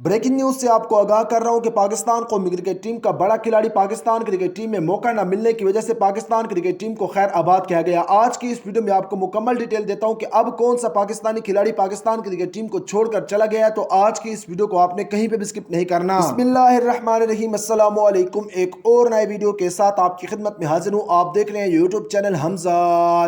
Breaking news से आपको आगाह कर रहा हूं कि पाकिस्तान कौमी क्रिकेट टीम का बड़ा खिलाड़ी पाकिस्तान क्रिकेट टीम में मौका न मिलने की वजह से पाकिस्तान क्रिकेट टीम को खैर आबाद किया गया। आज की इस वीडियो में आपको मुकम्मल डिटेल देता हूं कि अब कौन सा पाकिस्तानी खिलाड़ी पाकिस्तान क्रिकेट टीम को छोड़कर चला गया। तो आज की इस वीडियो को आपने कहीं पे भी स्किप नहीं करना। बिस्मिल्लाहिर्रहमानिर्रहीम, अस्सलाम वालेकुम। एक और नए वीडियो के साथ आपकी खिदमत में हाजिर हूँ। आप देख रहे हैं YouTube channel Hamza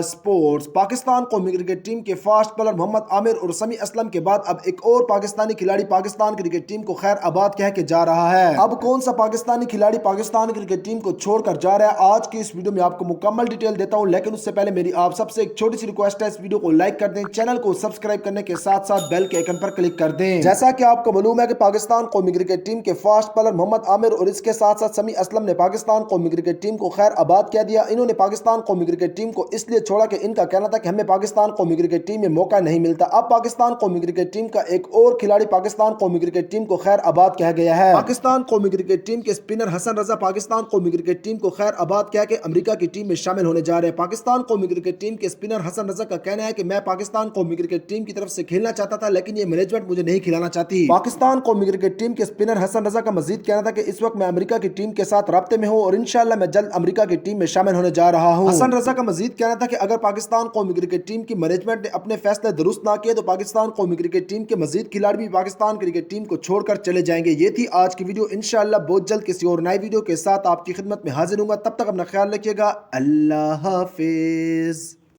sports. Pakistan कौमी क्रिकेट टीम के फास्ट बॉलर मोहम्मद आमिर और समी असलम के बाद अब एक और पाकिस्तानी खिलाड़ी पाकिस्तान क्रिकेट टीम को खैर आबाद कह के जा रहा है। अब कौन सा पाकिस्तानी खिलाड़ी पाकिस्तान क्रिकेट टीम को छोड़कर जा रहा है, आज की इस वीडियो में आपको मुकम्मल डिटेल देता हूं। लेकिन उससे पहले मेरी आप सबसे एक छोटी सी रिक्वेस्ट है, इस वीडियो को लाइक कर दें, चैनल को सब्सक्राइब करने के साथ साथ बेल के आइकन पर क्लिक कर दें। जैसा कि आपको मालूम है कि पाकिस्तान कौमी क्रिकेट टीम के फास्ट बॉलर मोहम्मद आमिर और इसके साथ साथ समी असलम ने पाकिस्तान कौमी क्रिकेट टीम को खैर आबाद कह दिया। इन्होंने पाकिस्तान कौमी क्रिकेट टीम को इसलिए छोड़ा कि इनका कहना था कि हमें पाकिस्तान कौमी क्रिकेट टीम में मौका नहीं मिलता। अब पाकिस्तान कौमी क्रिकेट टीम का एक और खिलाड़ी पाकिस्तान कौमी क्रिकेट टीम को खैर आबाद कहा गया है। पाकिस्तान कौमी क्रिकेट टीम के स्पिनर हसन रजा पाकिस्तान कौमी क्रिकेट टीम को खैर आबाद कह के अमेरिका की टीम में शामिल होने जा रहे हैं। पाकिस्तान कौमी क्रिकेट टीम के स्पिनर हसन रजा का कहना है कि मैं पाकिस्तान कौमी क्रिकेट टीम की तरफ से खेलना चाहता था, लेकिन ये मैनेजमेंट मुझे नहीं खिलाना चाहती। पाकिस्तान कौमी क्रिकेट टीम के स्पिनर हसन रजा का मजीद कहना था कि इस वक्त मैं अमेरिका की टीम के साथ राब्ते में हूँ और इंशाल्लाह मैं जल्द अमेरिका की टीम में शामिल होने जा रहा हूँ। हसन रजा का मजीद कहना था कि अगर पाकिस्तान कौमी क्रिकेट टीम की मैनेजमेंट ने अपने फैसले दुरुस्त ना किए तो पाकिस्तान कौमी क्रिकेट टीम के मजीद खिलाड़ी भी पाकिस्तान क्रिकेट टीम को छोड़कर चले जाएंगे। ये थी आज की वीडियो। इंशाअल्लाह बहुत जल्द किसी और नई वीडियो के साथ आपकी खिदमत में हाजिर हूँगा। तब तक अपना ख्याल रखिएगा। अल्लाह हाफिज।